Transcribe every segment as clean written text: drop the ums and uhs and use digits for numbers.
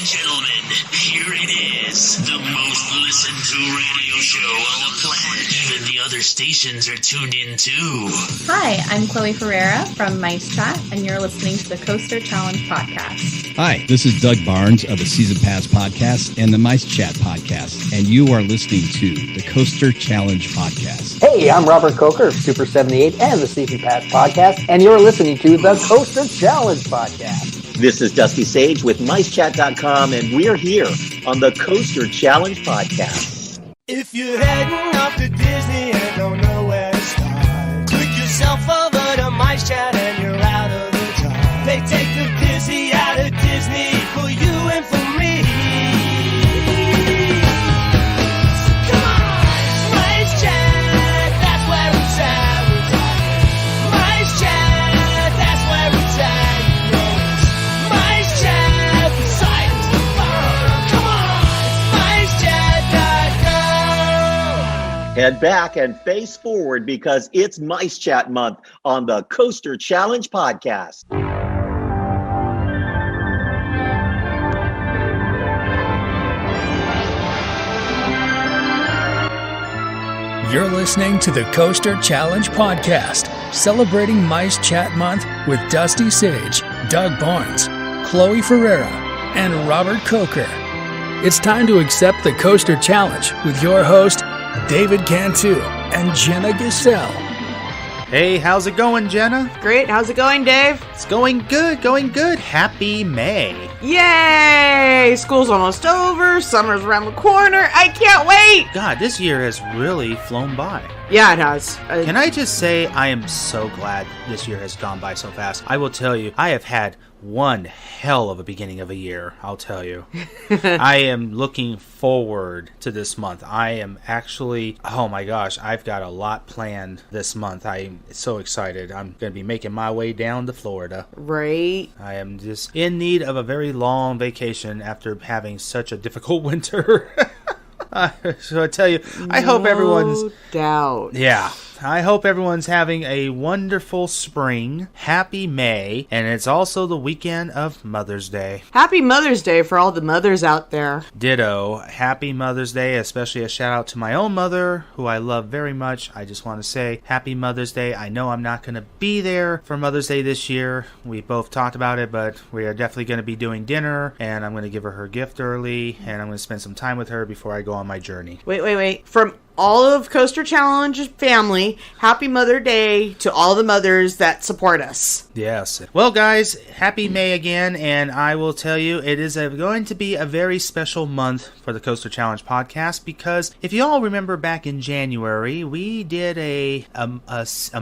and gentlemen, here it is, the most listened to radio show on the planet. Even the other stations are tuned in too. Hi, I'm Chloe Ferreira from Mice Chat, and you're listening to the Coaster Challenge podcast. Hi, this is Doug Barnes of the Season Pass podcast and the Mice Chat podcast, and you are listening to the Coaster Challenge podcast. Hey, I'm Robert Coker of Super 78 and the Season Pass podcast, and you're listening to the Coaster Challenge podcast. This is Dusty Sage with MiceChat.com, and we're here on the Coaster Challenge podcast. If you're heading off to Disney and don't know where to start, click yourself over to Mice Chat and you're out of the dark. They take the busy out of Disney for you and for me. So come on, Mice Chat, that's where it's at. Mice Chat, that's where it's at. You know it's Mice Chat, beside it's the fun. Come on, it's MiceChat.com. Head back and face forward because it's Mice Chat month on the Coaster Challenge podcast. You're listening to the Coaster Challenge podcast, celebrating Mice Chat Month with Dusty Sage, Doug Barnes, Chloe Ferreira, and Robert Coker. It's time to accept the Coaster Challenge with your host, David Cantu and Jenna Giselle. Hey, how's it going, Jenna? Great. How's it going, Dave? It's going good, going good. Happy May. Yay! School's almost over. Summer's around the corner. I can't wait! God, this year has really flown by. Yeah, it has. Can I just say I am so glad this year has gone by so fast. I will tell you, I have had one hell of a beginning of a year, I'll tell you. I am looking forward to this month. I am actually, oh my gosh, I've got a lot planned this month. I'm so excited. I'm going to be making my way down to Florida. Right. I am just in need of a very long vacation after having such a difficult winter. So I tell you, I hope everyone's... No doubt. Yeah. I hope everyone's having a wonderful spring. Happy May. And it's also the weekend of Mother's Day. Happy Mother's Day for all the mothers out there. Ditto. Happy Mother's Day. Especially a shout out to my own mother, who I love very much. I just want to say Happy Mother's Day. I know I'm not going to be there for Mother's Day this year. We both talked about it, but we are definitely going to be doing dinner. And I'm going to give her gift early. And I'm going to spend some time with her before I go on my journey. Wait. From all of Coaster Challenge family, happy Mother Day to all the mothers that support us. Yes. Well, guys, happy May again, and I will tell you, it is going to be a very special month for the Coaster Challenge podcast, because if you all remember back in January, we did a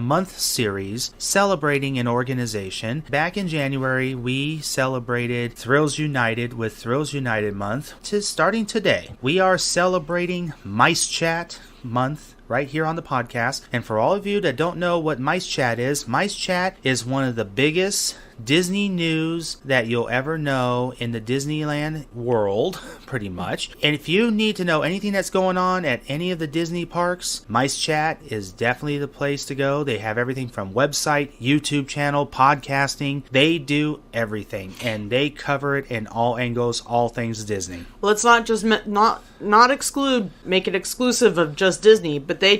month series celebrating an organization. Back in January, we celebrated Thrills United with Thrills United Month. Starting today, we are celebrating Mice Chat Month right here on the podcast. And for all of you that don't know what Mice Chat is one of the biggest Disney news that you'll ever know in the Disneyland world, pretty much. And if you need to know anything that's going on at any of the Disney parks, Mice Chat is definitely the place to go. They have everything from website, YouTube channel, podcasting. They do everything, and they cover it in all angles, all things Disney. Well, it's not just make it exclusive of just Disney, but they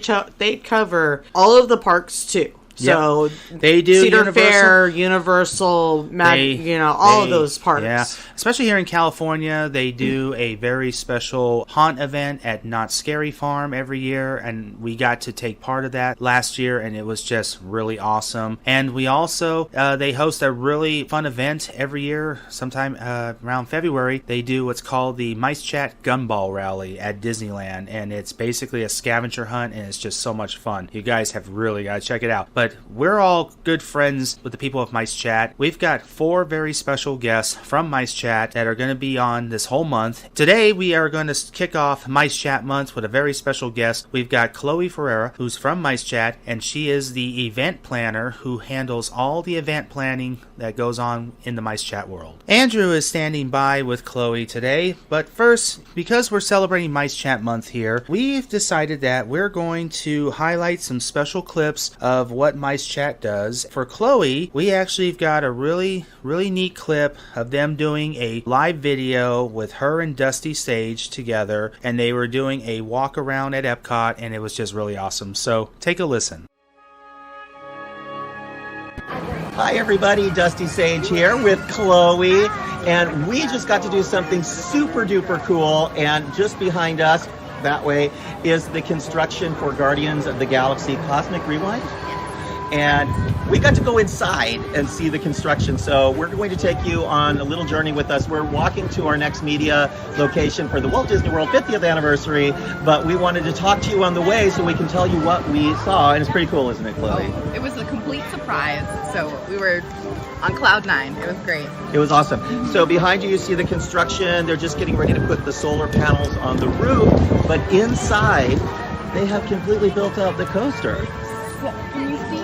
cover all of the parks too. So yep. They do Cedar Universal. Fair, Universal, all of those parks. Yeah, especially here in California, they do a very special haunt event at Not Scary Farm every year, and we got to take part of that last year, and it was just really awesome. And we also, they host a really fun event every year, sometime around February. They do what's called the Mice Chat Gumball Rally at Disneyland, and it's basically a scavenger hunt, and it's just so much fun. You guys have really got to check it out. But we're all good friends with the people of Mice Chat. We've got 4 very special guests from Mice Chat that are going to be on this whole month. Today, we are going to kick off Mice Chat month with a very special guest. We've got Chloe Ferreira, who's from Mice Chat, and she is the event planner who handles all the event planning that goes on in the Mice Chat world. Andrew is standing by with Chloe today, but first, because we're celebrating Mice Chat month here, we've decided that we're going to highlight some special clips of what Mice Chat does. For Chloe, we actually got a really neat clip of them doing a live video with her and Dusty Sage together, and they were doing a walk around at Epcot, and it was just really awesome. So take a listen. Hi everybody, Dusty Sage here with Chloe, and we just got to do something super duper cool, and just behind us that way is the construction for Guardians of the Galaxy Cosmic Rewind. And we got to go inside and see the construction. So we're going to take you on a little journey with us. We're walking to our next media location for the Walt Disney World 50th anniversary, but we wanted to talk to you on the way so we can tell you what we saw. And it's pretty cool, isn't it, Chloe? Oh, it was a complete surprise. So we were on cloud 9. It was great. It was awesome. So behind you, you see the construction. They're just getting ready to put the solar panels on the roof, but inside, they have completely built out the coaster. So, can you see?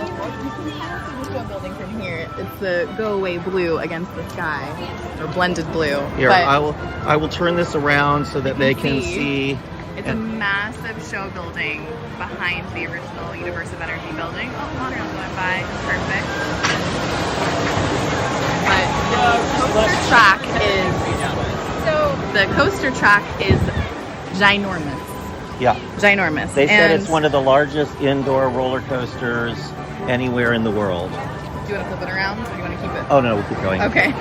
You can kind of see the show building from here. It's the go away blue against the sky, or blended blue. Here, but I will turn this around so that they can see. It's a massive show building behind the original Universe of Energy building. Oh, monorail going by. Perfect. But the coaster track is ginormous. Yeah. Ginormous. They said it's one of the largest indoor roller coasters anywhere in the world. Do you want to flip it around, or do you want to keep it? Oh no, we'll keep going. Okay.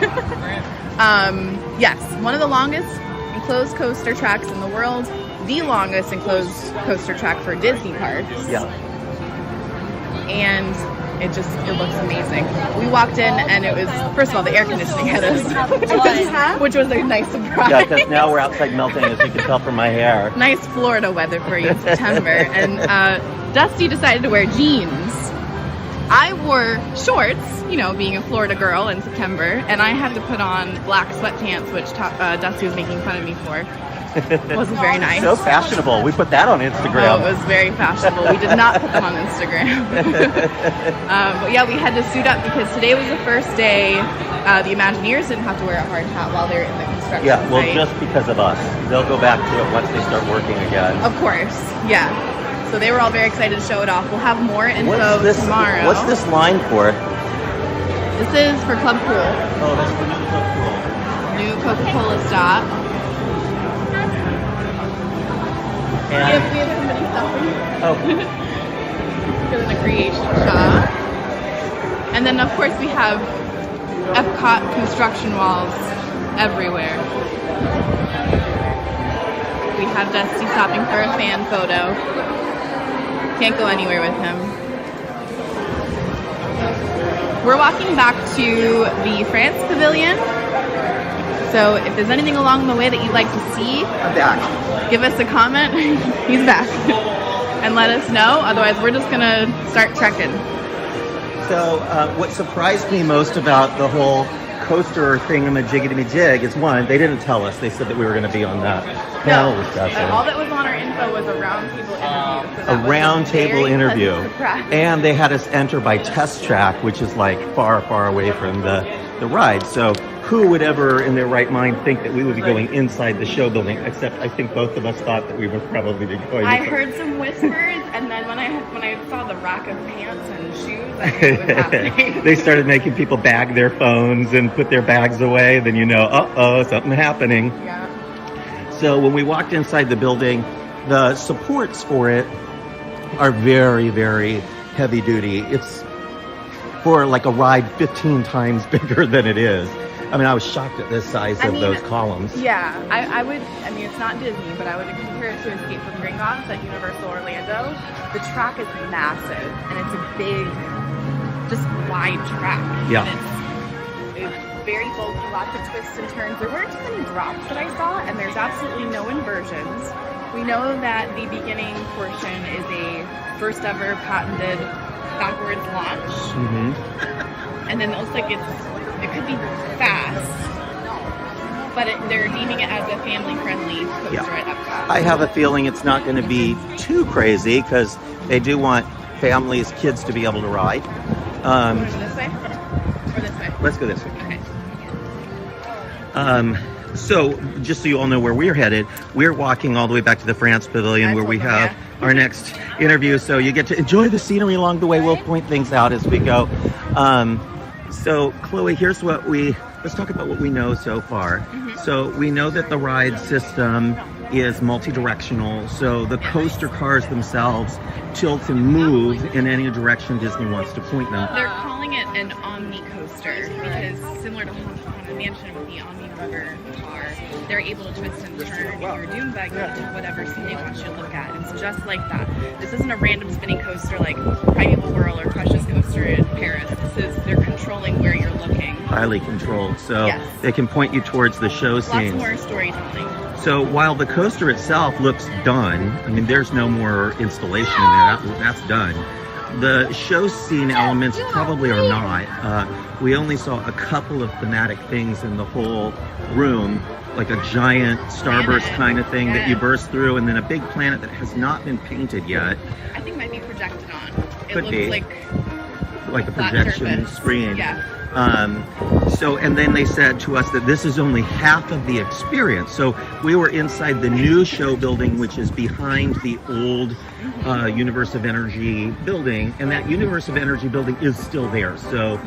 Yes, one of the longest enclosed coaster tracks in the world. The longest enclosed coaster track for Disney parks. Yeah. And it looks amazing. We walked in and it was, first of all, the air conditioning hit us, which was a nice surprise. Yeah, because now we're outside melting, as you can tell from my hair. Nice Florida weather for you in September. And Dusty decided to wear jeans. I wore shorts, being a Florida girl in September, and I had to put on black sweatpants, which Dusty was making fun of me for. It wasn't very nice. So fashionable. We put that on Instagram. Oh, it was very fashionable. We did not put them on Instagram. But yeah, we had to suit up because today was the first day the Imagineers didn't have to wear a hard hat while they're in the construction Yeah, well, site. just because of us. They'll go back to it once they start working again. Of course, yeah. So they were all very excited to show it off. We'll have more info tomorrow. What's this line for? This is for Club Cool. Oh, that's for new Club Cool. New Coca-Cola stop. We have somebody stopping. Oh. For the creation shop. And then, of course, we have Epcot construction walls everywhere. We have Dusty stopping for a fan photo. Can't go anywhere with him. We're walking back to the France Pavilion. So if there's anything along the way that you'd like to see, I'm back. Give us a comment. He's back. And let us know. Otherwise, we're just going to start trekking. So what surprised me most about the whole coaster thingamajiggy-jig is, one, they didn't tell us. They said that we were going to be on that panel discussion. All that was on our info was a roundtable interview. So a roundtable interview. Surprise. And they had us enter by test track, which is like far, far away from the ride. So who would ever in their right mind think that we would be going inside the show building? Except I think both of us thought that we would probably be going. I heard some whispers, and then when I saw the rack of pants and shoes, I knew what was happening. They started making people bag their phones and put their bags away. Then something happening. Yeah. So when we walked inside the building, the supports for it are very, very heavy duty. It's for like a ride 15 times bigger than it is. I mean, I was shocked at the size of those columns. Yeah, I would, it's not Disney, but I would compare it to Escape from Gringotts at Universal Orlando. The track is massive, and it's a big, just wide track. Yeah. And it's very bulky, lots of twists and turns. There weren't too many drops that I saw, and there's absolutely no inversions. We know that the beginning portion is a first ever patented backwards launch. Mm-hmm. And then it looks like it could be fast, but they're deeming it as a family-friendly coaster at Epcot. I have a feeling it's not going to be too crazy because they do want families, kids to be able to ride. This way or this way? Let's go this way. Okay. So, just so you all know where we're headed, we're walking all the way back to the France Pavilion where we have our next interview. So you get to enjoy the scenery along the way. We'll point things out as we go. So, Chloe, let's talk about what we know so far. So we know that the ride system is multi-directional. So the coaster cars themselves tilt and move in any direction Disney wants to point them. They're calling it an Omni coaster because similar to Haunted Mansion with the Omni River car, they're able to twist and turn your dune buggy to whatever scene they want you to look at. It's just like that. This isn't a random spinning coaster like Primeval Whirl or Crush's coaster in Paris. They're controlling where you're looking. Highly controlled, so they can point you towards the show scenes. Lots more storytelling. So while the coaster itself looks done, I mean, there's no more installation in there. That's done. The show scene elements probably are not. We only saw a couple of thematic things in the whole room, like a giant starburst kind of thing that you burst through, and then a big planet that has not been painted yet. I think might be projected on. Could looks be. Like a projection screen. Yeah. So, and then they said to us that this is only half of the experience. So we were inside the new show building, which is behind the old Universe of Energy building, and that Universe of Energy building is still there. So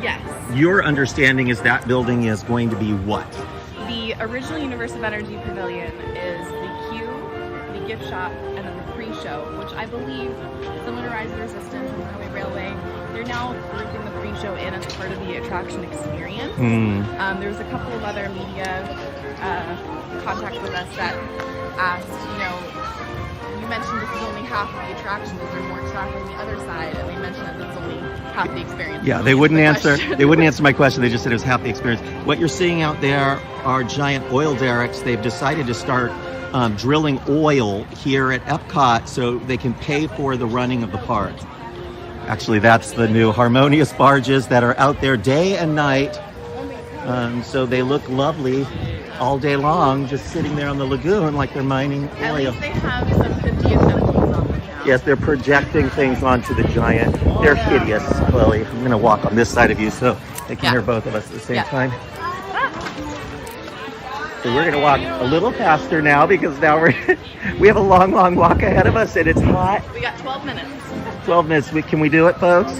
your understanding is that building is going to be what? The original Universe of Energy Pavilion is the queue, the gift shop, and then the pre-show, which I believe, similar to Rise of the Resistance and Highway Railway, they're now grouping the pre-show in as part of the attraction experience. There's a couple of other media contacts with us that asked, you mentioned this is only half of the attraction. Is there more track on the other side? And they mentioned that it's only half the experience. Yeah, they wouldn't answer. They wouldn't answer my question. They just said it was half the experience. What you're seeing out there are giant oil derricks. They've decided to start drilling oil here at Epcot so they can pay for the running of the park. Actually, that's the new Harmonious barges that are out there day and night. So they look lovely all day long, just sitting there on the lagoon like they're mining oil. At least they have some 50 assemblies on them now. Yes, they're projecting things onto the giant. They're hideous, Chloe. I'm going to walk on this side of you so they can hear both of us at the same time. So we're going to walk a little faster now because now we have a long, long walk ahead of us and it's hot. We got 12 minutes. 12 minutes. Can we do it, folks?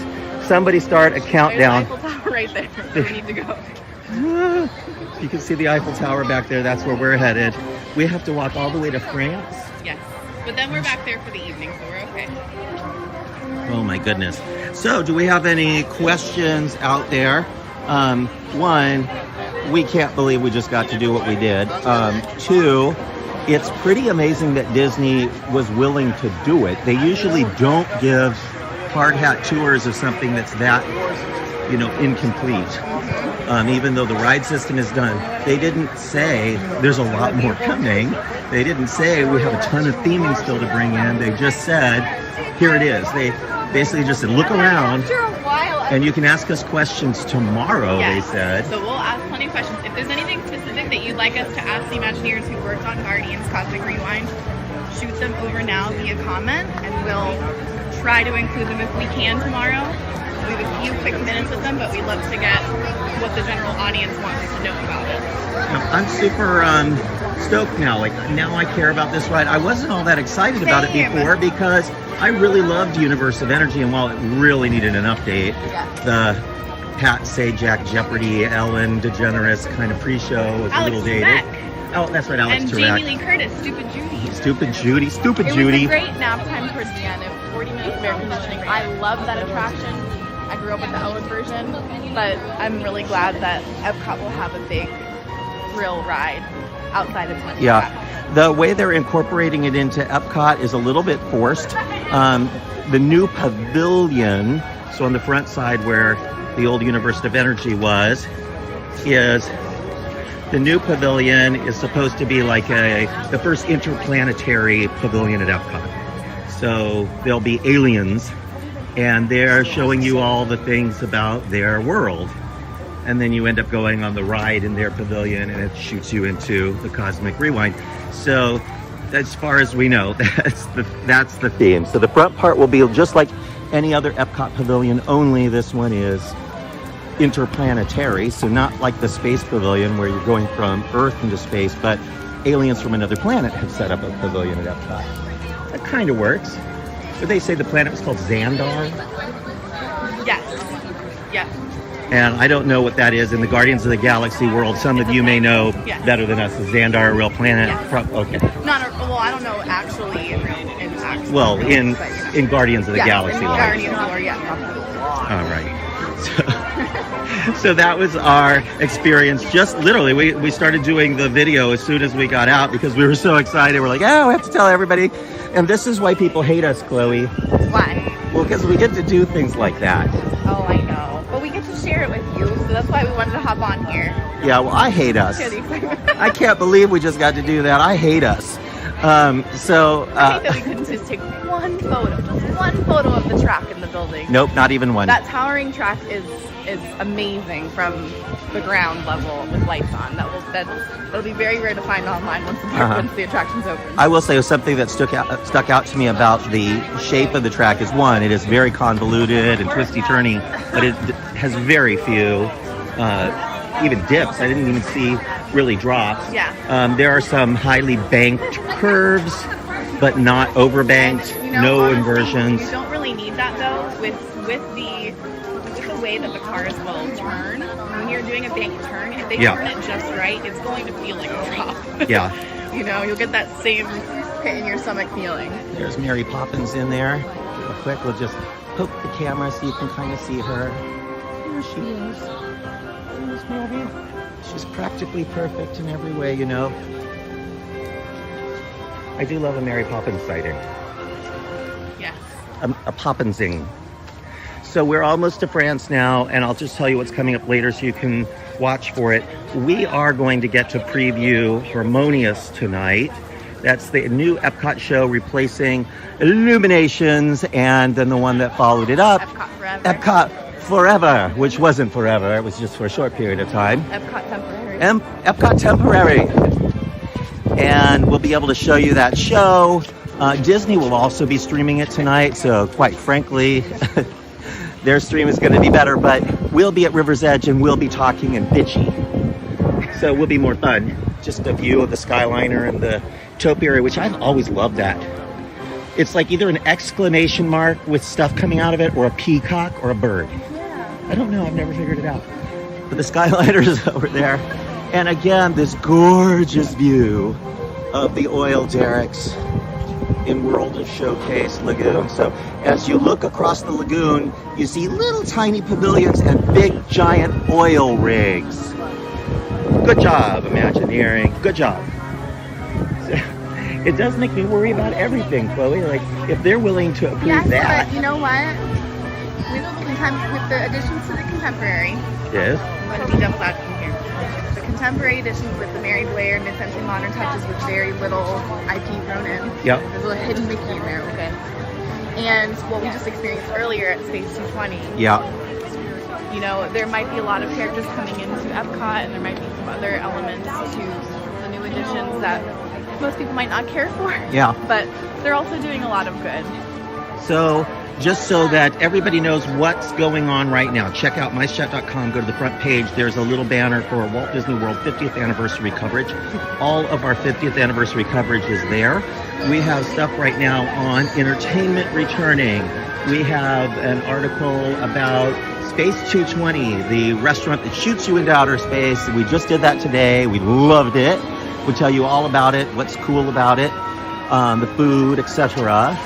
Somebody start a countdown. There's the Eiffel Tower right there. So we need to go. You can see the Eiffel Tower back there. That's where we're headed. We have to walk all the way to France. Yes. But then we're back there for the evening, so we're okay. Oh my goodness. So do we have any questions out there? One, we can't believe we just got to do what we did. Two, it's pretty amazing that Disney was willing to do it. They usually don't give hard hat tours of something that's that, incomplete. Even though the ride system is done, they didn't say there's a lot more coming. They didn't say we have a ton of theming still to bring in. They just said, here it is. They basically just said, look around, and you can ask us questions tomorrow, they said. So we'll ask plenty of questions. If there's anything specific that you'd like us to ask the Imagineers who worked on Guardians Cosmic Rewind, shoot them over now via comment, and we'll try to include them if we can tomorrow. We have a few quick minutes with them, but we'd love to get what the general audience wants to know about it. I'm super stoked now. Now I care about this ride. I wasn't all that excited about it before because I really loved Universe of Energy, and while it really needed an update, the Pat Sajak, Jeopardy, Ellen DeGeneres kind of pre-show was a little dated. Oh, that's right, Alex and Trebek. Jamie Lee Curtis, Stupid Judy. Stupid Judy. It was a great nap time towards the end of 40 minutes of air conditioning. I love that attraction. I grew up with the Ellen version, but I'm really glad that Epcot will have a big thrill ride outside of Epcot. Yeah, the way they're incorporating it into Epcot is a little bit forced. The new pavilion, so on the front side where the old Universe of Energy was, is the new pavilion is supposed to be like the first interplanetary pavilion at Epcot. So there'll be aliens, and they're showing you all the things about their world. And then you end up going on the ride in their pavilion, and it shoots you into the Cosmic Rewind. So as far as we know, that's the theme. So the front part will be just like any other Epcot pavilion, only this one is interplanetary, so not like the space pavilion where you're going from Earth into space, but aliens from another planet have set up a pavilion at Epcot. That kind of works. But they say the planet was called Xandar, Yes. and I don't know what that is in the Guardians of the Galaxy world. Some of you may know better than us. Is Xandar a real planet? Yes. Okay. Well, I don't know actually in actual. Well, in but, you know. Guardians of the Galaxy. In like. Guardians lore, yeah. All right. So that was our experience. Just literally, we started doing the video as soon as we got out because we were so excited. We're like, oh, we have to tell everybody. And this is why people hate us, Chloe. Why? Well, because we get to do things like that. Oh, I know. But we get to share it with you, so that's why we wanted to hop on here. Yeah, well, I hate us. Share the excitement. I can't believe we just got to do that. I hate us. I hate that we couldn't just take just one photo of the track in the building. Nope, not even one. That towering track is amazing from the ground level with lights on. That'll be very rare to find online once the attraction's open. I will say something that stuck out to me about the shape of the track is one, it is very convoluted and twisty turning, but it has very few even dips. I didn't even see really drops. Yeah. There are some highly banked curves, but not overbanked. And, you know, no honestly, inversions. You don't really need that though with the way that the cars will turn. When you're doing a banked turn, if they turn it just right, it's going to feel like a drop. Yeah. You know, you'll get that same pit in your stomach feeling. There's Mary Poppins in there. Real quick, we'll just poke the camera so you can kind of see her. There she is. There's Mary. She's practically perfect in every way, you know. I do love a Mary Poppins sighting. Yes. A Poppinsing. So we're almost to France now, and I'll just tell you what's coming up later so you can watch for it. We are going to get to preview Harmonious tonight. That's the new Epcot show replacing Illuminations, and then the one that followed it up, Epcot Forever. Epcot Forever, which wasn't forever. It was just for a short period of time. Epcot Temporary. Epcot Temporary. And we'll be able to show you that show. Disney will also be streaming it tonight, so quite frankly, their stream is going to be better, but we'll be at River's Edge and we'll be talking in bitchy. So it will be more fun. Just a view of the Skyliner and the topiary, which I've always loved that. It's like either an exclamation mark with stuff coming out of it or a peacock or a bird. Yeah. I don't know. I've never figured it out. But the Skyliner is over there. And again, this gorgeous view of the oil derricks in World of Showcase Lagoon. So as you look across the lagoon, you see little tiny pavilions and big giant oil rigs. Good job, Imagineering. Good job. So, it does make me worry about everything, Chloe. Like, if they're willing to approve that. But you know what? With the additions to the Contemporary, Yes. I'm going to be devil's advocate here. The Contemporary editions with the Mary Blair mid-century modern touches with very little IP thrown in. Yep. There's a little hidden Mickey in there, okay? And what we just experienced earlier at Space 220. Yeah. You know, there might be a lot of characters coming into Epcot, and there might be some other elements to the new editions that most people might not care for. Yeah. But they're also doing a lot of good. So, just so that everybody knows what's going on right now, check out mychat.com, go to the front page. There's a little banner for Walt Disney World 50th anniversary coverage. All of our 50th anniversary coverage is there. We have stuff right now on entertainment returning. We have an article about Space 220, the restaurant that shoots you into outer space. We just did that today. We loved it. We'll tell you all about it, what's cool about it, the food, etc.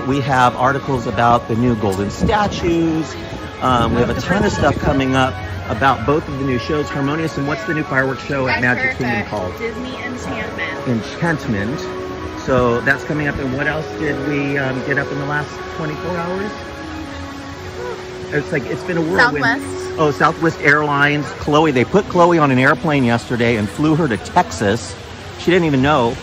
We have articles about the new golden statues. We have a ton of stuff coming up about both of the new shows, Harmonious, and what's the new fireworks show at Magic Kingdom called? Disney Enchantment. Enchantment. So that's coming up. And what else did we get up in the last 24 hours? It's like, it's been a whirlwind. Southwest. Oh, Southwest Airlines. Chloe, they put Chloe on an airplane yesterday and flew her to Texas. She didn't even know.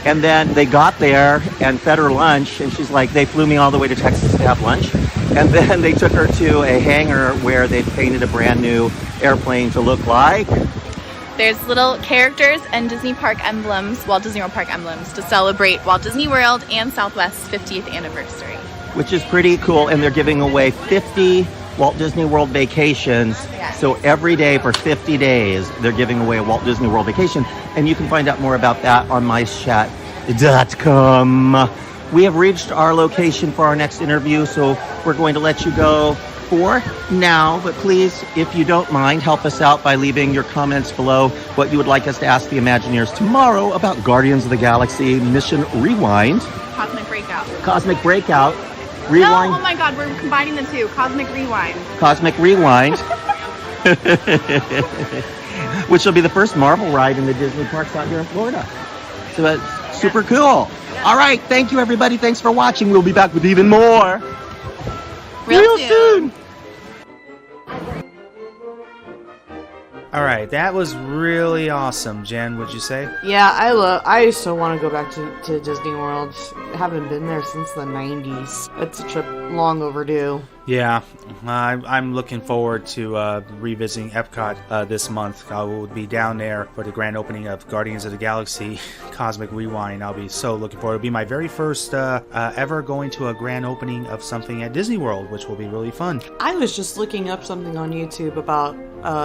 And then they got there and fed her lunch, and she's like, they flew me all the way to Texas to have lunch. And then they took her to a hangar where they painted a brand new airplane to look like. There's little characters and Disney Park emblems, Walt Disney World Park emblems, to celebrate Walt Disney World and Southwest's 50th anniversary. Which is pretty cool, and they're giving away 50 Walt Disney World vacations. So every day for 50 days, they're giving away a Walt Disney World vacation. And you can find out more about that on MiceChat.com. We have reached our location for our next interview, so we're going to let you go for now. But please, if you don't mind, help us out by leaving your comments below what you would like us to ask the Imagineers tomorrow about Guardians of the Galaxy Mission Rewind. Cosmic Breakout. Cosmic Breakout. Rewind. No, oh my God, we're combining the two. Cosmic Rewind. Cosmic Rewind. Which will be the first Marvel ride in the Disney parks out here in Florida. So that's super cool. All right. Thank you, everybody. Thanks for watching. We'll be back with even more real soon. All right, that was really awesome, Jen, would you say? Yeah, I so want to go back to Disney World. Haven't been there since the 90s. It's a trip long overdue. Yeah, I'm looking forward to revisiting Epcot this month. I will be down there for the grand opening of Guardians of the Galaxy Cosmic Rewind. I'll be so looking forward. It'll be my very first ever going to a grand opening of something at Disney World, which will be really fun. I was just looking up something on YouTube about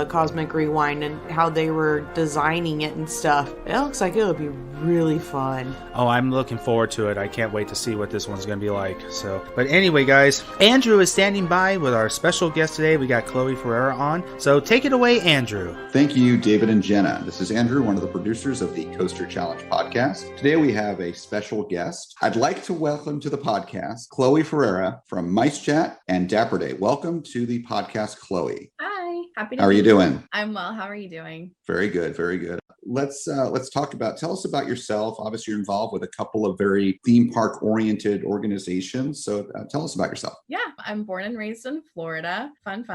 Cosmic Rewind and how they were designing it and stuff. It looks like it'll be really fun. Oh, I'm looking forward to it. I can't wait to see what this one's going to be like. So, but anyway, guys, Andrew is standing by with our special guest today. We got Chloe Ferreira on. So take it away, Andrew. Thank you, David and Jenna. This is Andrew, one of the producers of the Coaster Challenge podcast. Today we have a special guest. I'd like to welcome to the podcast Chloe Ferreira from MiceChat and Dapper Day. Welcome to the podcast, Chloe. Hi. Happy to How are you doing? I'm well. How are you doing? Very good, very good. Let's talk about, tell us about yourself. Obviously, you're involved with a couple of very theme park oriented organizations. So tell us about yourself. Yeah, I'm born and raised in Florida. Fun.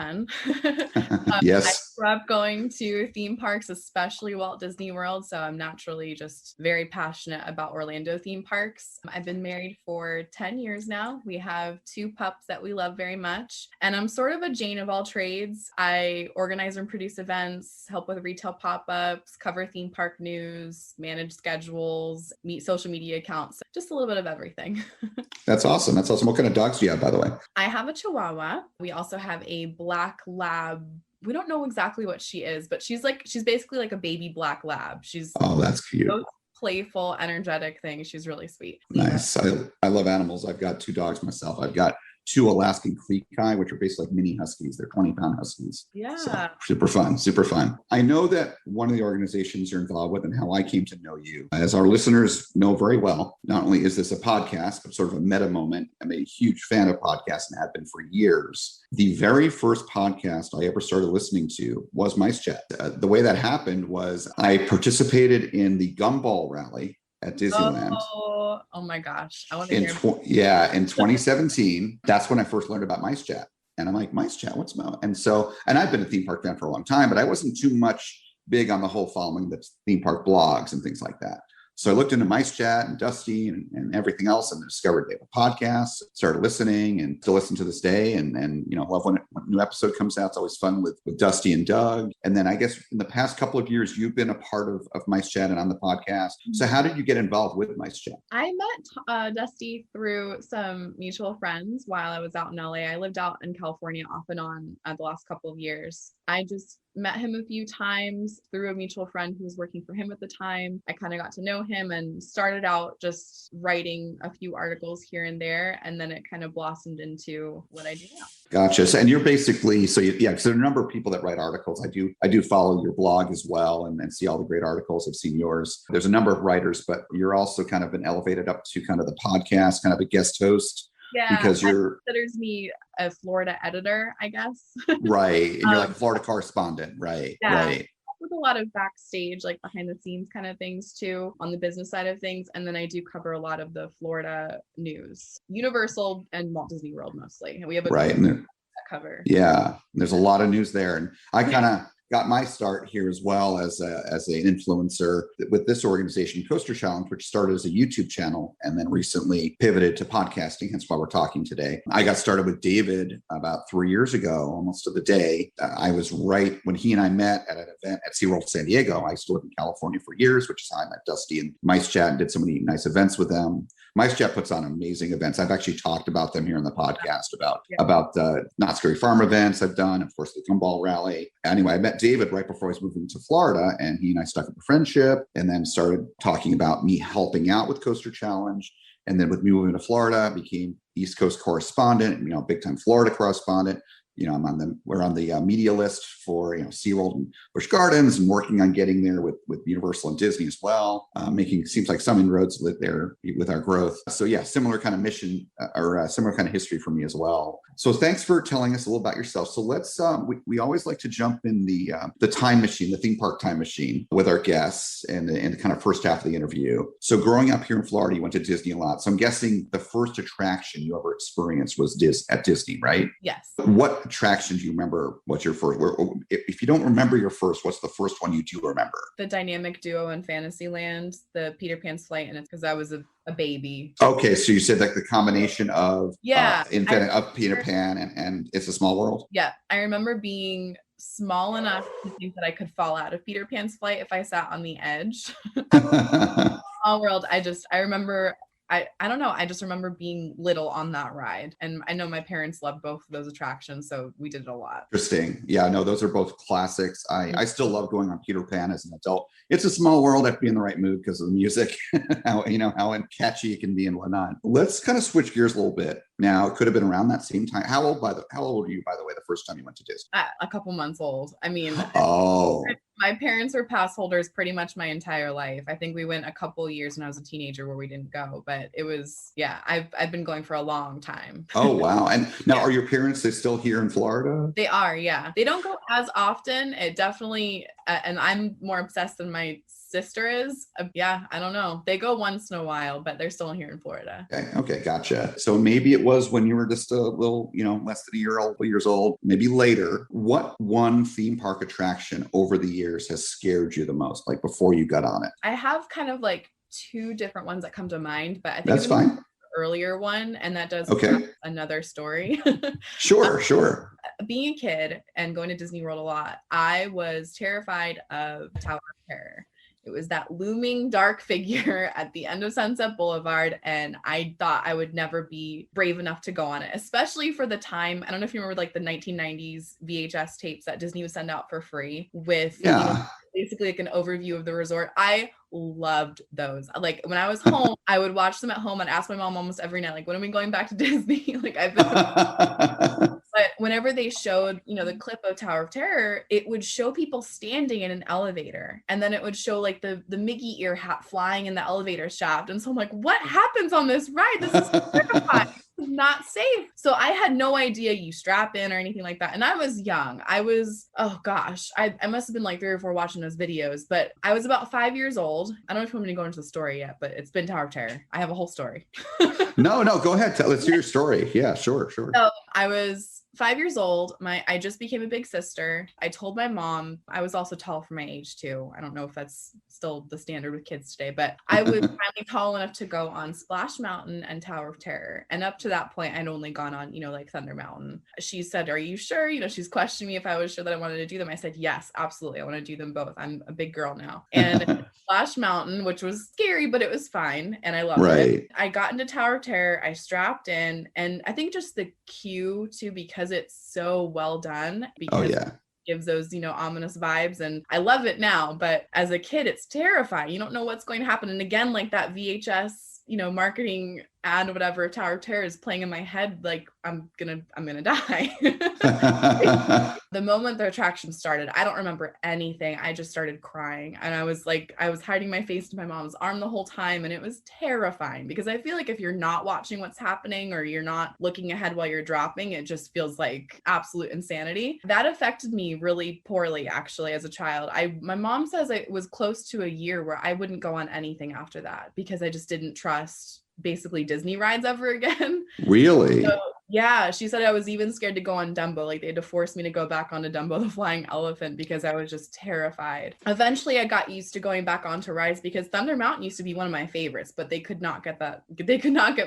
Yes. I grew up going to theme parks, especially Walt Disney World. So I'm naturally just very passionate about Orlando theme parks. I've been married for 10 years now. We have 2 pups that we love very much. And I'm sort of a Jane of all trades. I organize and produce events, help with retail pop-ups, cover theme park news, manage schedules, meet social media accounts, just a little bit of everything. That's awesome. That's awesome. What kind of dogs do you have, by the way? I have a Chihuahua. We also have a black lab. We don't know exactly what she is, but she's basically like a baby black lab. Oh, that's cute. So playful, energetic thing. She's really sweet. Nice. I love animals. I've got 2 dogs myself. I've got 2 Alaskan Creek Kai, which are basically like mini huskies. They're 20-pound huskies. Yeah. So, super fun, super fun. I know that one of the organizations you're involved with and how I came to know you, as our listeners know very well, not only is this a podcast, but sort of a meta moment. I'm a huge fan of podcasts and have been for years. The very first podcast I ever started listening to was MiceChat. The way that happened was I participated in the Gumball Rally at Disneyland. Oh my gosh. I want to hear. In 2017, that's when I first learned about MiceChat. And I'm like, MiceChat, what's Mo? And I've been a theme park fan for a long time, but I wasn't too much big on the whole following the theme park blogs and things like that. So I looked into MiceChat and Dusty and everything else and discovered they have a podcast, started listening and still listen to this day. And love when a new episode comes out. It's always fun with Dusty and Doug. And then I guess in the past couple of years, you've been a part of MiceChat and on the podcast. So how did you get involved with MiceChat? I met Dusty through some mutual friends while I was out in LA. I lived out in California off and on the last couple of years. I just met him a few times through a mutual friend who was working for him at the time. I kind of got to know him and started out just writing a few articles here and there. And then it kind of blossomed into what I do now. Gotcha. So, and you're basically, because there are a number of people that write articles. I do follow your blog as well and see all the great articles. I've seen yours. There's a number of writers, but you're also kind of been elevated up to kind of the podcast, kind of a guest host. Yeah, because considers me a Florida editor, I guess. Right. And you're like a Florida correspondent. Right. Yeah. Right. With a lot of backstage, like behind the scenes kind of things too, on the business side of things. And then I do cover a lot of the Florida news, Universal and Walt Disney World mostly. And we have a right. that cover. Yeah. There's a lot of news there. And I kind of got my start here as well as an influencer with this organization, Coaster Challenge, which started as a YouTube channel and then recently pivoted to podcasting. Hence why we're talking today. I got started with David about 3 years ago, almost to the day. I was right when he and I met at an event at SeaWorld San Diego. I used to live in California for years, which is how I met Dusty and Mice Chat and did so many nice events with them. Mice Chat puts on amazing events. I've actually talked about them here in the podcast about the Not Scary Farm events I've done, of course, the Gumball Rally. Anyway, I met David right before I was moving to Florida, and he and I stuck up a friendship and then started talking about me helping out with Coaster Challenge. And then with me moving to Florida, I became East Coast correspondent, big time Florida correspondent. We're on the media list for, SeaWorld and Busch Gardens, and working on getting there with Universal and Disney as well, seems like some inroads there with our growth. So yeah, similar kind of mission or similar kind of history for me as well. So thanks for telling us a little about yourself. So let's, we always like to jump in the time machine, the theme park time machine with our guests in the kind of first half of the interview. So growing up here in Florida, you went to Disney a lot. So I'm guessing the first attraction you ever experienced was at Disney, right? Yes. What attraction do you remember? What's your first? If you don't remember your first, what's the first one you do remember? The dynamic duo in Fantasyland, the Peter Pan's Flight, and it's because I was a baby. Okay, so you said like the combination of of Peter Pan and It's a Small World. Yeah, I remember being small enough to think that I could fall out of Peter Pan's Flight if I sat on the edge. Small World, I remember. I don't know. I just remember being little on that ride. And I know my parents loved both of those attractions, so we did it a lot. Interesting. Yeah, no, those are both classics. I still love going on Peter Pan as an adult. It's a Small World. I have to be in the right mood because of the music, how catchy it can be and whatnot. Let's kind of switch gears a little bit. Now, it could have been around that same time. How old were you, by the way, the first time you went to Disney? A couple months old. I mean, my parents were pass holders pretty much my entire life. I think we went a couple years when I was a teenager where we didn't go, but it was, I've been going for a long time. Oh, wow. And now are your parents, they still here in Florida? They are, yeah. They don't go as often. It definitely, and I'm more obsessed than my sister is. I don't know. They go once in a while, but they're still here in Florida. Okay, gotcha. So maybe it was when you were just a little, less than years old, maybe later. What one theme park attraction over the years has scared you the most, like before you got on it? I have kind of like two different ones that come to mind, but I think that's fine. Earlier one, and that does another story. Sure. Being a kid and going to Disney World a lot, I was terrified of Tower of Terror. It was that looming dark figure at the end of Sunset Boulevard, and I thought I would never be brave enough to go on it, especially for the time. I don't know if you remember like the 1990s VHS tapes that Disney would send out for free with basically like an overview of the resort. I loved those. Like when I was home, I would watch them at home. I'd ask my mom almost every night, like, when are we going back to Disney? Like I've been but whenever they showed, the clip of Tower of Terror, it would show people standing in an elevator. And then it would show like the Mickey ear hat flying in the elevator shaft. And so I'm like, what happens on this ride? This is terrifying. This is not safe. So I had no idea you strap in or anything like that. And I was young. I was, I must have been like 3 or 4 watching those videos, but I was about 5 years old. I don't know if you want me to go into the story yet, but it's been Tower of Terror. I have a whole story. No, go ahead. Let's hear your story. Yeah, sure. So I was 5 years old. I just became a big sister. I told my mom. I was also tall for my age too. I don't know if that's still the standard with kids today, but I was finally tall enough to go on Splash Mountain and Tower of Terror. And up to that point, I'd only gone on, like Thunder Mountain. She said, "Are you sure?" She's questioning me if I was sure that I wanted to do them. I said, "Yes, absolutely. I want to do them both. I'm a big girl now." And Splash Mountain, which was scary, but it was fine. And I loved it. I got into Tower of Terror. I strapped in, and I think just the cue too, because it's so well done, because it gives those, ominous vibes, and I love it now, but as a kid, it's terrifying. You don't know what's going to happen. And again, like that VHS, marketing ad, whatever, Tower of Terror is playing in my head, like I'm gonna die. The moment the attraction started, I don't remember anything. I just started crying, and I was hiding my face to my mom's arm the whole time, and it was terrifying because I feel like if you're not watching what's happening or you're not looking ahead while you're dropping, it just feels like absolute insanity. That affected me really poorly, actually, as a child. My mom says it was close to a year where I wouldn't go on anything after that because I just didn't trust basically Disney rides ever again. Really? So, Yeah, she said I was even scared to go on Dumbo. Like, they had to force me to go back onto Dumbo the Flying Elephant because I was just terrified. Eventually, I got used to going back onto rides because Thunder Mountain used to be one of my favorites, but they could not get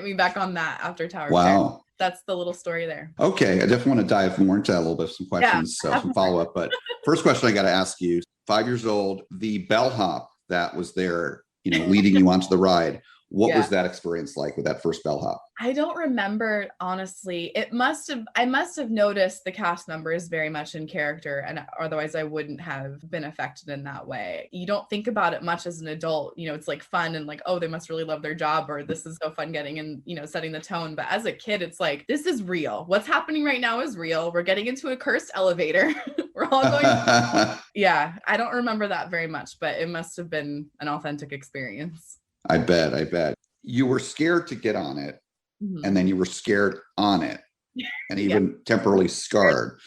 me back on that after Tower of Terror. Wow. That's the little story there. Okay, I definitely want to dive more into that a little bit, some questions, some follow up. But first question I got to ask you: 5 years old, the bellhop that was there, leading you onto the ride. What was that experience like with that first bellhop? I don't remember, honestly. I must have noticed the cast members very much in character, and otherwise I wouldn't have been affected in that way. You don't think about it much as an adult. It's like fun and like, oh, they must really love their job, or this is so fun getting and, setting the tone. But as a kid, it's like, this is real. What's happening right now is real. We're getting into a cursed elevator. We're all going. Yeah, I don't remember that very much, but it must have been an authentic experience. I bet. You were scared to get on it, and then you were scared on it, and even temporarily scarred.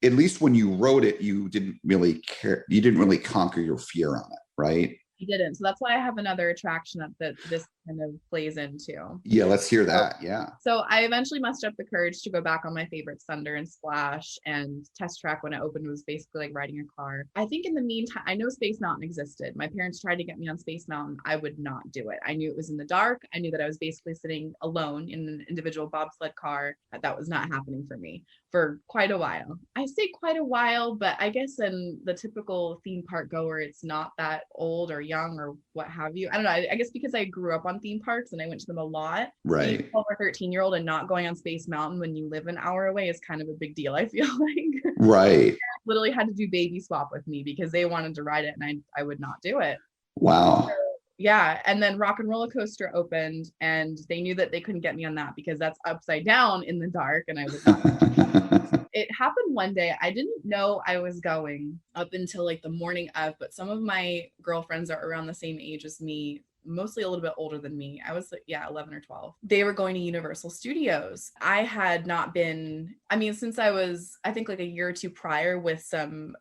At least when you rode it, you didn't really care. You didn't really conquer your fear on it, right? He didn't. So that's why I have another attraction that this kind of plays into. Yeah, let's hear that. Yeah. So I eventually mustered up the courage to go back on my favorite Thunder and Splash, and Test Track when it opened was basically like riding a car. I think in the meantime, I know Space Mountain existed. My parents tried to get me on Space Mountain. I would not do it. I knew it was in the dark. I knew that I was basically sitting alone in an individual bobsled car. That was not happening for me for quite a while. I say quite a while, but I guess in the typical theme park goer, it's not that old or young or what have you. I don't know. I guess because I grew up on theme parks and I went to them a lot. Right. Being a 12 or 13-year-old and not going on Space Mountain when you live an hour away is kind of a big deal, I feel like. Right. Literally had to do baby swap with me because they wanted to ride it and I would not do it. Wow. So, yeah. And then Rock and Roller Coaster opened and they knew that they couldn't get me on that because that's upside down in the dark and I would not. It happened one day. I didn't know I was going up until like the morning of, but some of my girlfriends are around the same age as me, mostly a little bit older than me. I was 11 or 12. They were going to Universal Studios. I had not been, since I was, I think like a year or two prior with some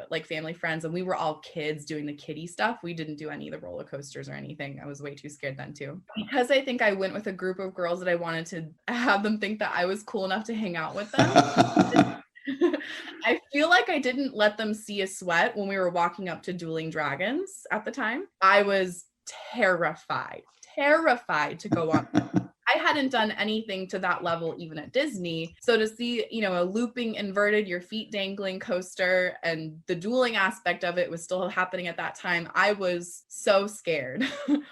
like family friends, and we were all kids doing the kiddie stuff. We didn't do any of the roller coasters or anything. I was way too scared then too. Because I think I went with a group of girls that I wanted to have them think that I was cool enough to hang out with them. I feel like I didn't let them see a sweat when we were walking up to Dueling Dragons at the time. I was terrified to go on. I hadn't done anything to that level even at Disney. So to see, a looping inverted, your feet dangling coaster and the dueling aspect of it was still happening at that time. I was so scared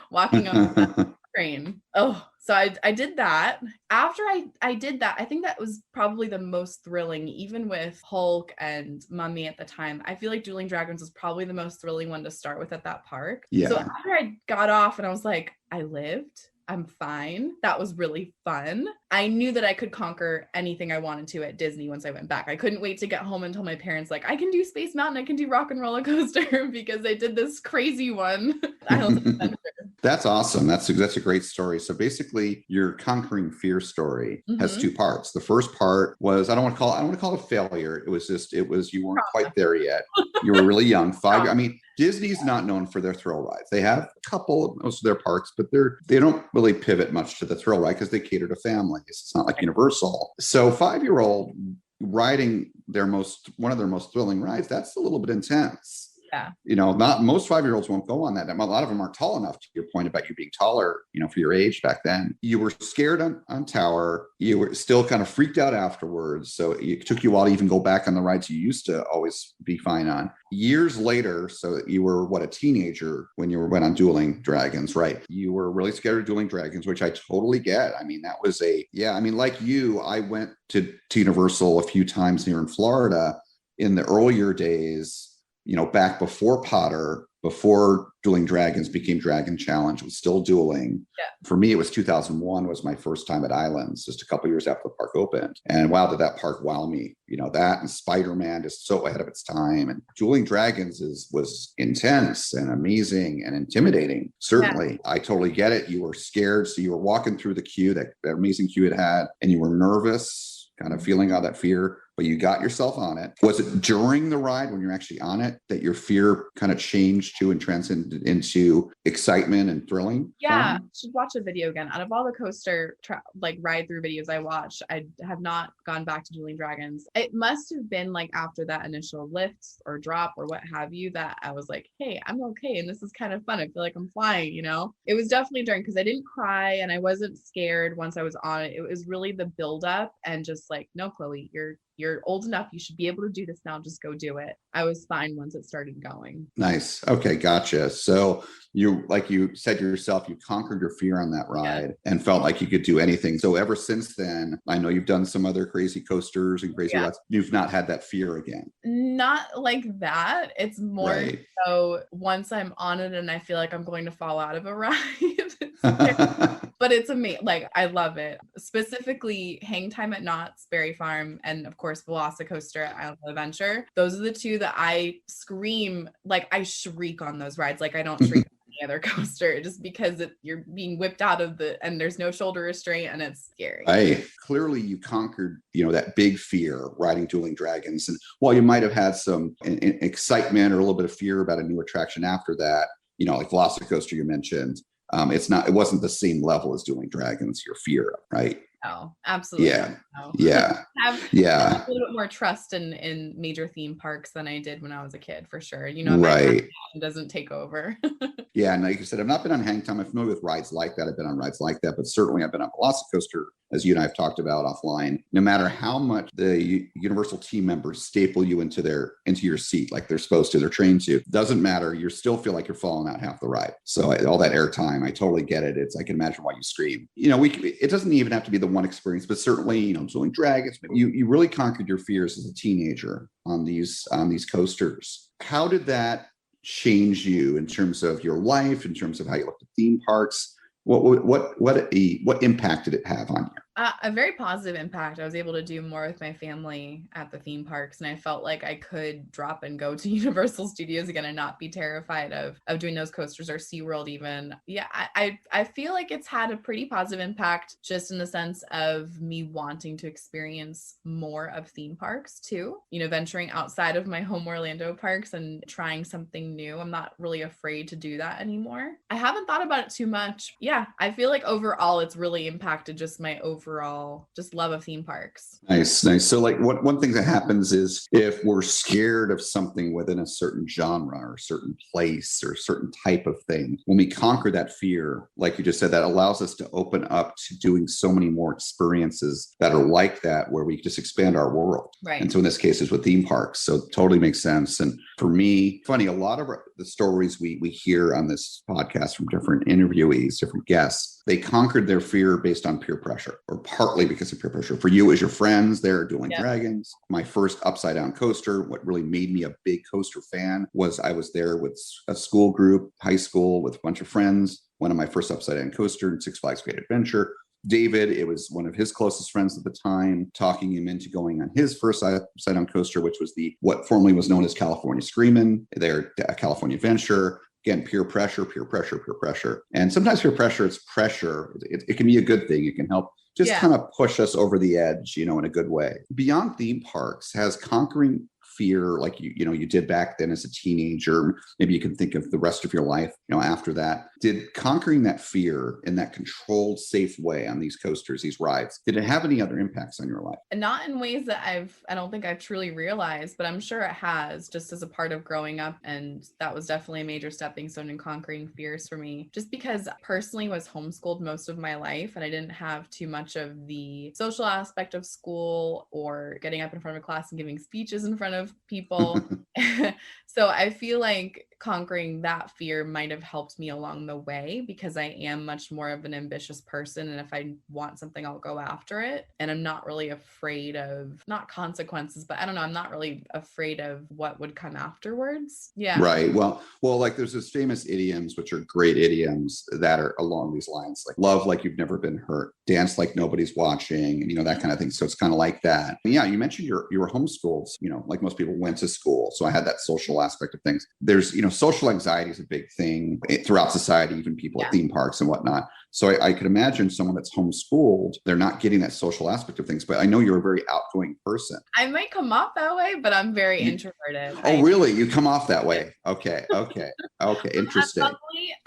walking on that train. Oh, so I did that. After I did that, I think that was probably the most thrilling, even with Hulk and Mummy at the time. I feel like Dueling Dragons was probably the most thrilling one to start with at that park. Yeah. So after I got off and I was like, I lived. I'm fine. That was really fun. I knew that I could conquer anything I wanted to at Disney once I went back. I couldn't wait to get home and tell my parents, like, I can do Space Mountain, I can do Rock and Roller Coaster because I did this crazy one. That's awesome. That's a great story. So basically, your conquering fear story has two parts. The first part was I don't want to call it a failure. It was you weren't quite there yet. You were really young. 5. Disney's not known for their thrill rides. They have a couple, most of their parks, but they don't really pivot much to the thrill ride because they cater to families. It's not like Universal. So 5-year-old riding one of their most thrilling rides, that's a little bit intense. Yeah. Not most 5-year-olds won't go on that. A lot of them aren't tall enough, to your point about you being taller, for your age back then. You were scared on Tower. You were still kind of freaked out afterwards. So it took you a while to even go back on the rides you used to always be fine on. Years later, so you were a teenager when you went on Dueling Dragons, right? You were really scared of Dueling Dragons, which I totally get. That was like you, I went to Universal a few times here in Florida in the earlier days. Back before Potter, before Dueling Dragons became Dragon Challenge, it was still dueling. Yeah. For me, it was 2001 was my first time at Islands, just a couple years after the park opened. And wow, did that park wow me. That and Spider-Man is so ahead of its time. And Dueling Dragons was intense and amazing and intimidating. Certainly, yeah. I totally get it. You were scared. So you were walking through the queue, that amazing queue it had, and you were nervous, kind of feeling all that fear. but you got yourself on it. Was it during the ride when you're actually on it that your fear kind of changed to and transcended into excitement and thrilling? Yeah, should watch a video again. Out of all the coaster ride through videos I watched, I have not gone back to Dueling Dragons. It must have been like after that initial lift or drop or what have you that I was like, hey, I'm okay, and this is kind of fun. I feel like I'm flying, you know? It was definitely during, because I didn't cry and I wasn't scared once I was on it. It was really the build up and just like, no, Chloe, you're old enough. You should be able to do this now. Just go do it. I was fine once it started going. Nice. Okay. Gotcha. So you, like you said yourself, you conquered your fear on that ride and felt like you could do anything. So ever since then, I know you've done some other crazy coasters and crazy rides. You've not had that fear again. Not like that. It's more so once I'm on it and I feel like I'm going to fall out of a ride. But it's amazing. Like, I love it. Specifically, Hang Time at Knott's Berry Farm and, of course, Velocicoaster at Island of Adventure. Those are the two that I scream, like, I shriek on those rides. Like, I don't shriek on any other coaster just because you're being whipped out of and there's no shoulder restraint and it's scary. Clearly, you conquered, that big fear riding Dueling Dragons. And while you might have had some excitement or a little bit of fear about a new attraction after that, like Velocicoaster you mentioned, it wasn't the same level as Dueling Dragons, your fear, right? No, absolutely. Yeah. No. Yeah. I have a little bit more trust in major theme parks than I did when I was a kid, for sure. Right. It doesn't take over. Yeah. And like you said, I've not been on Hang Time. I'm familiar with rides like that. I've been on rides like that, but certainly I've been on Velocicoaster, as you and I have talked about offline. No matter how much the Universal team members staple you into your seat, like they're supposed to, they're trained to, doesn't matter. You still feel like you're falling out half the ride. So all that airtime, I totally get it. I can imagine why you scream. It doesn't even have to be the one experience, but certainly, Dueling Dragons, you really conquered your fears as a teenager on these coasters. How did that change you in terms of your life, in terms of how you looked at theme parks? What impact did it have on you? A very positive impact. I was able to do more with my family at the theme parks, and I felt like I could drop and go to Universal Studios again and not be terrified of doing those coasters, or SeaWorld even. Yeah, I feel like it's had a pretty positive impact just in the sense of me wanting to experience more of theme parks too. Venturing outside of my home Orlando parks and trying something new. I'm not really afraid to do that anymore. I haven't thought about it too much. Yeah, I feel like overall it's really impacted just my overall just love of theme parks. Nice. So like one thing that happens is if we're scared of something within a certain genre or certain place or certain type of thing, when we conquer that fear, like you just said, that allows us to open up to doing so many more experiences that are like that, where we just expand our world. Right. And so in this case, it's with theme parks. So it totally makes sense. And for me, funny, a lot of the stories we hear on this podcast from different interviewees, different guests, they conquered their fear based on peer pressure, or partly because of peer pressure. For you, as your friends there Dueling Dragons, my first upside down coaster, what really made me a big coaster fan was I was there with a school group, high school, with a bunch of friends. One of my first upside down coaster in Six Flags Great Adventure. David, it was one of his closest friends at the time, talking him into going on his first upside down coaster, which was what formerly was known as California Screamin', their California Adventure. Again, peer pressure. And sometimes peer pressure, it's pressure. It can be a good thing. It can help just kind of push us over the edge, in a good way. Beyond theme parks, has conquering fear like you did back then as a teenager, maybe you can think of the rest of your life, after that, did conquering that fear in that controlled, safe way on these coasters, these rides, did it have any other impacts on your life? Not in ways that I don't think I've truly realized, but I'm sure it has, just as a part of growing up. And that was definitely a major stepping stone in conquering fears for me, just because personally was homeschooled most of my life and I didn't have too much of the social aspect of school or getting up in front of a class and giving speeches in front of people. So I feel like conquering that fear might have helped me along the way, because I am much more of an ambitious person, and if I want something, I'll go after it, and I'm not really afraid of, not consequences, but I don't know, I'm not really afraid of what would come afterwards. Yeah. Right. Well, like there's those famous idioms, which are great idioms that are along these lines, like love like you've never been hurt, dance like nobody's watching, and that kind of thing. So it's kind of like that. And yeah, you mentioned you were homeschooled, like most people went to school. So I had that social aspect of things. There's, social anxiety is a big thing throughout society, even people at theme parks and whatnot. So I could imagine someone that's homeschooled, they're not getting that social aspect of things. But I know you're a very outgoing person. I might come off that way, but I'm very introverted. Oh, really? You come off that way? Okay. Interesting.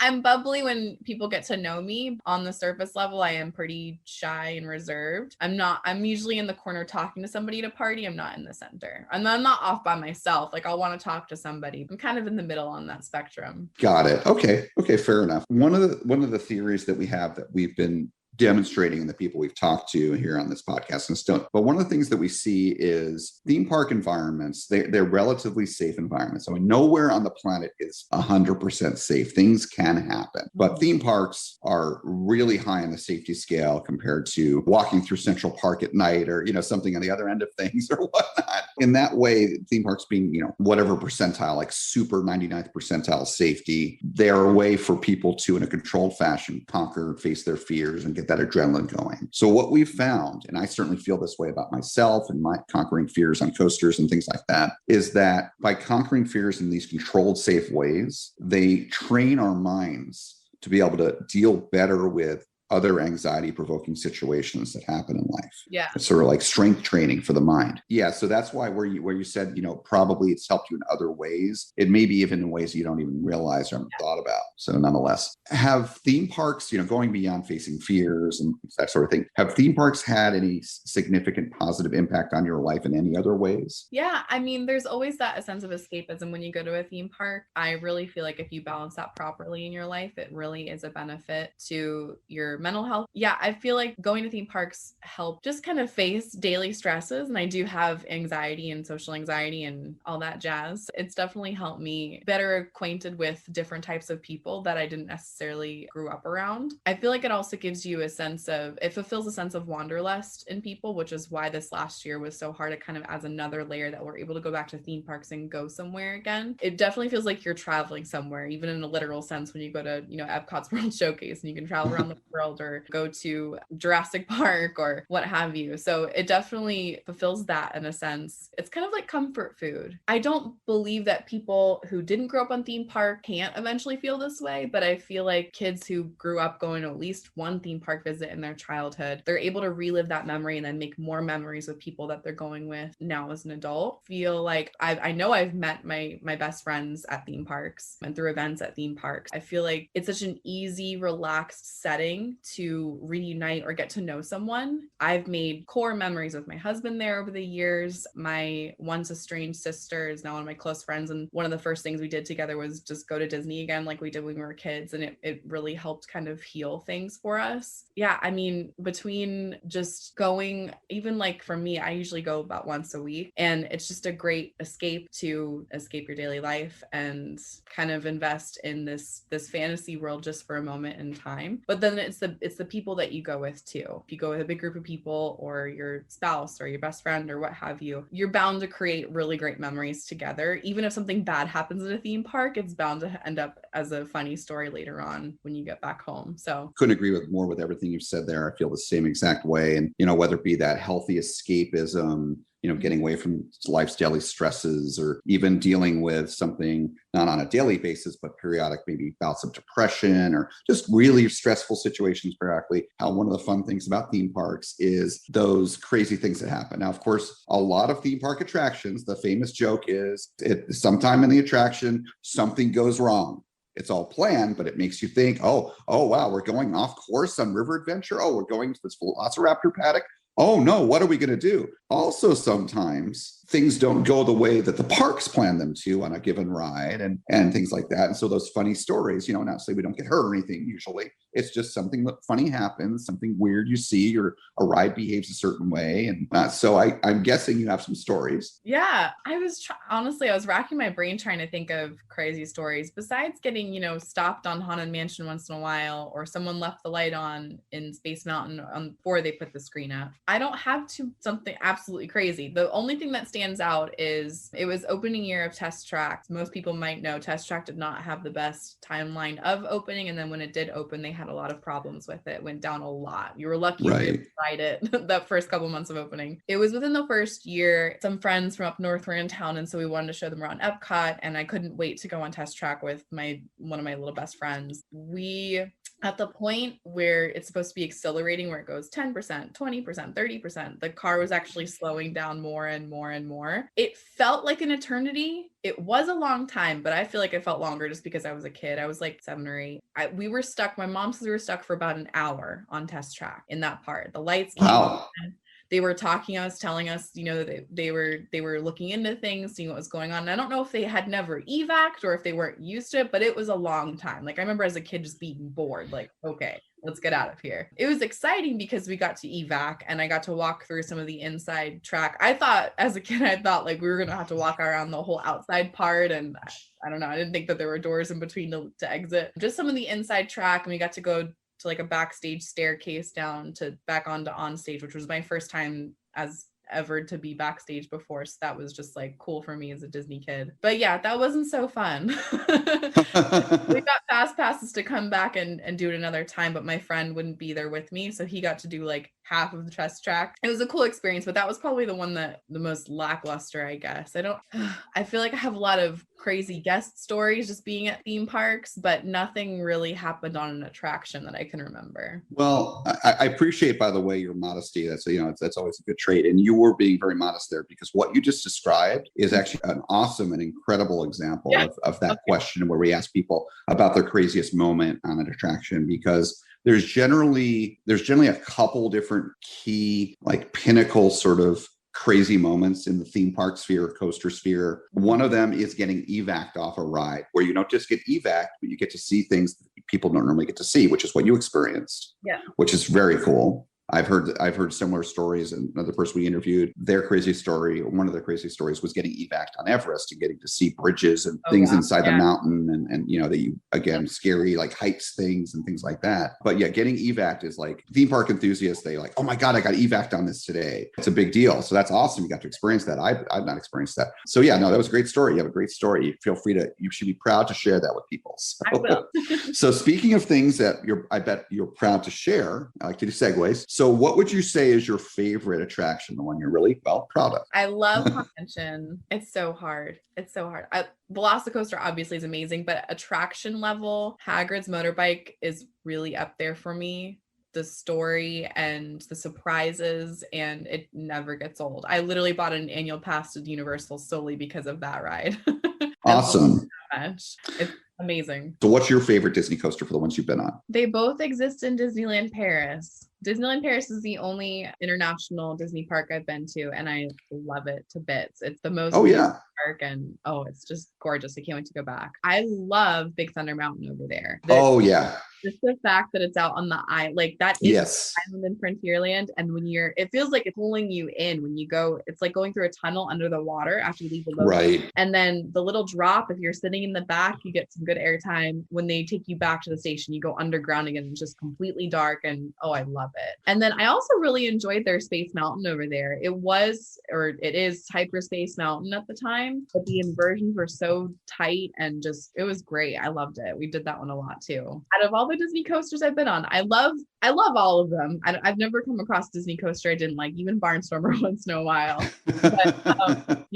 I'm bubbly when people get to know me. On the surface level, I am pretty shy and reserved. I'm usually in the corner talking to somebody at a party. I'm not in the center. I'm not off by myself. Like, I'll want to talk to somebody. I'm kind of in the middle on that spectrum. Got it. Okay, fair enough. One of the theories that we have that we've been demonstrating in the people we've talked to here on this podcast and stuff. But one of the things that we see is theme park environments, they're relatively safe environments. So nowhere on the planet is 100% safe. Things can happen. But theme parks are really high on the safety scale compared to walking through Central Park at night or, something on the other end of things or whatnot. In that way, theme parks being, whatever percentile, like super 99th percentile safety, they're a way for people to, in a controlled fashion, conquer, face their fears and get that adrenaline going. So what we've found, and I certainly feel this way about myself and my conquering fears on coasters and things like that, is that by conquering fears in these controlled, safe ways, they train our minds to be able to deal better with other anxiety-provoking situations that happen in life. Yeah. It's sort of like strength training for the mind. Yeah. So that's why where you said, probably it's helped you in other ways. It may be even in ways you don't even realize or haven't thought about. So nonetheless, have theme parks, going beyond facing fears and that sort of thing, have theme parks had any significant positive impact on your life in any other ways? Yeah. I mean, there's always that sense of escapism when you go to a theme park. I really feel like if you balance that properly in your life, it really is a benefit to your mental health. Yeah, I feel like going to theme parks help just kind of face daily stresses. And I do have anxiety and social anxiety and all that jazz. It's definitely helped me better acquainted with different types of people that I didn't necessarily grew up around. I feel like it also gives you it fulfills a sense of wanderlust in people, which is why this last year was so hard. It kind of adds another layer that we're able to go back to theme parks and go somewhere again. It definitely feels like you're traveling somewhere, even in a literal sense, when you go to, Epcot's World Showcase and you can travel around the world or go to Jurassic Park or what have you. So it definitely fulfills that in a sense. It's kind of like comfort food. I don't believe that people who didn't grow up on theme park can't eventually feel this way, but I feel like kids who grew up going to at least one theme park visit in their childhood, they're able to relive that memory and then make more memories with people that they're going with now as an adult. Feel like I know I've met my best friends at theme parks and through events at theme parks. I feel like it's such an easy, relaxed setting to reunite or get to know someone. I've made core memories with my husband there over the years. My once estranged sister is now one of my close friends. And one of the first things we did together was just go to Disney again, like we did when we were kids. And it really helped kind of heal things for us. Yeah. I mean, between just going, even like for me, I usually go about once a week, and it's just a great escape to escape your daily life and kind of invest in this fantasy world just for a moment in time. But then it's the people that you go with too. If you go with a big group of people or your spouse or your best friend or what have you, you're bound to create really great memories together. Even if something bad happens at a theme park, it's bound to end up as a funny story later on when you get back home. So couldn't agree more with everything you've said there. I feel the same exact way. And, whether it be that healthy escapism, getting away from life's daily stresses, or even dealing with something not on a daily basis, but periodic, maybe bouts of depression or just really stressful situations periodically. How one of the fun things about theme parks is those crazy things that happen. Now, of course, a lot of theme park attractions, the famous joke is sometime in the attraction, something goes wrong. It's all planned, but it makes you think, oh, wow, we're going off course on River Adventure. Oh, we're going to this Velociraptor paddock. Oh no, what are we going to do? Also, sometimes things don't go the way that the parks plan them to on a given ride and things like that. And so those funny stories, not say we don't get hurt or anything usually. It's just something that funny happens, something weird you see, or a ride behaves a certain way. And so I'm guessing you have some stories. Yeah, honestly, I was racking my brain trying to think of crazy stories besides getting, stopped on Haunted Mansion once in a while, or someone left the light on in Space Mountain before they put the screen up. I don't have something absolutely crazy. The only thing that stands out is it was opening year of Test Track. Most people might know Test Track did not have the best timeline of opening. And then when it did open, they had had a lot of problems with it, went down a lot. You were lucky Right. to ride it that first couple months of opening. It was within the first year. Some friends from up north were in town, and so we wanted to show them around Epcot, and I couldn't wait to go on test track with one of my little best friends. We at the point where it's supposed to be accelerating, where it goes 10%, 20%, 30%, the car was actually slowing down more and more and more. It felt like an eternity. It was a long time, but I feel like it felt longer just because I was a kid. I was like 7 or 8. We were stuck. My mom says we were stuck for about an hour on test track in that part. The lights came on. They were talking to us, telling us, you know, they were looking into things, seeing what was going on. And I don't know if they had never evac'd or if they weren't used to it, but it was a long time. Like I remember as a kid just being bored, like, okay, let's get out of here. It was exciting because we got to evac and I got to walk through some of the inside track. I thought as a kid, like we were going to have to walk around the whole outside part. And I don't know, I didn't think that there were doors in between to exit. Just some of the inside track, and we got to go to like a backstage staircase down to back onto on stage, which was my first time as ever to be backstage before. So that was just like cool for me as a Disney kid. But yeah, that wasn't so fun. We got fast passes to come back and do it another time, but my friend wouldn't be there with me. So he got to do like half of the test track. It was a cool experience, but that was probably the one that the most lackluster, I guess. I feel like I have a lot of crazy guest stories just being at theme parks, but nothing really happened on an attraction that I can remember. Well, I appreciate, by the way, your modesty. That's always a good trait. And you were being very modest there, because what you just described is actually an awesome and incredible example of that question where we ask people about their craziest moment on an attraction, because there's generally a couple different key, like pinnacle sort of crazy moments in the theme park sphere, coaster sphere. One of them is getting evac'd off a ride, where you don't just get evac'd, but you get to see things that people don't normally get to see, which is what you experienced. Yeah, which is very cool. I've heard similar stories, and another person we interviewed, their crazy story, one of their crazy stories was getting evac'd on Everest and getting to see bridges and things inside the mountain, and you know, that you, again, scary like heights things and things like that. But yeah, getting evac'd is like, theme park enthusiasts, they like, oh my God, I got evac'd on this today. It's a big deal. So that's awesome. You got to experience that. I've not experienced that. So yeah, no, that was a great story. You have a great story. You should be proud to share that with people. So, I will. So speaking of things that I bet you're proud to share, I like to do segues. So what would you say is your favorite attraction, the one you're really proud of? I love Convention. It's so hard. Velocicoaster obviously is amazing, but attraction level, Hagrid's motorbike is really up there for me. The story and the surprises, and it never gets old. I literally bought an annual pass to Universal solely because of that ride. Awesome. So much. It's amazing. So what's your favorite Disney coaster for the ones you've been on? They both exist in Disneyland Paris. Disneyland Paris is the only international Disney park I've been to, and I love it to bits. It's the most park, and it's just gorgeous. I can't wait to go back. I love Big Thunder Mountain over there. Just the fact that it's out on the island, like that is island in Frontierland, and it feels like it's pulling you in when you go. It's like going through a tunnel under the water after you leave the load. Right. And then the little drop, if you're sitting in the back, you get some good airtime. When they take you back to the station, you go underground again. It's just completely dark, and I love it. And then I also really enjoyed their Space Mountain over there. It is Hyperspace Mountain at the time, but the inversions were so tight, and it was great. I loved it. We did that one a lot too. Out of all the Disney coasters I've been on, I love all of them. I've never come across a Disney coaster I didn't like, even Barnstormer once in a while. But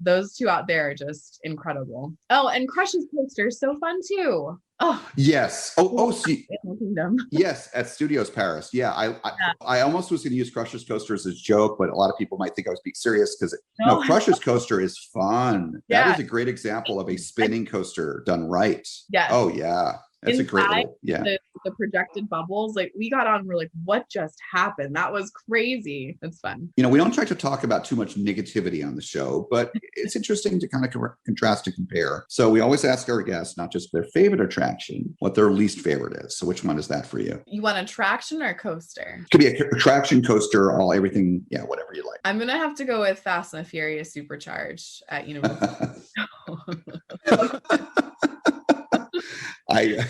those two out there are just incredible. Oh, and Crush's coaster is so fun too. Oh yes. Yes, at Studios Paris. Yeah, I almost was going to use Crush's coaster as a joke, but a lot of people might think I was being serious, because Crush's coaster is fun. Yeah. That is a great example of a spinning coaster done right. Yeah. Oh yeah. That's a great little, the projected bubbles, like we got on, we're like, what just happened? That was crazy. It's fun. You know, we don't try to talk about too much negativity on the show, but it's interesting to kind of contrast and compare. So we always ask our guests not just their favorite attraction, what their least favorite is. So which one is that for you? You want attraction or coaster? It could be an attraction, coaster, everything. Yeah, whatever you like. I'm going to have to go with Fast and the Furious Supercharged at Universal. I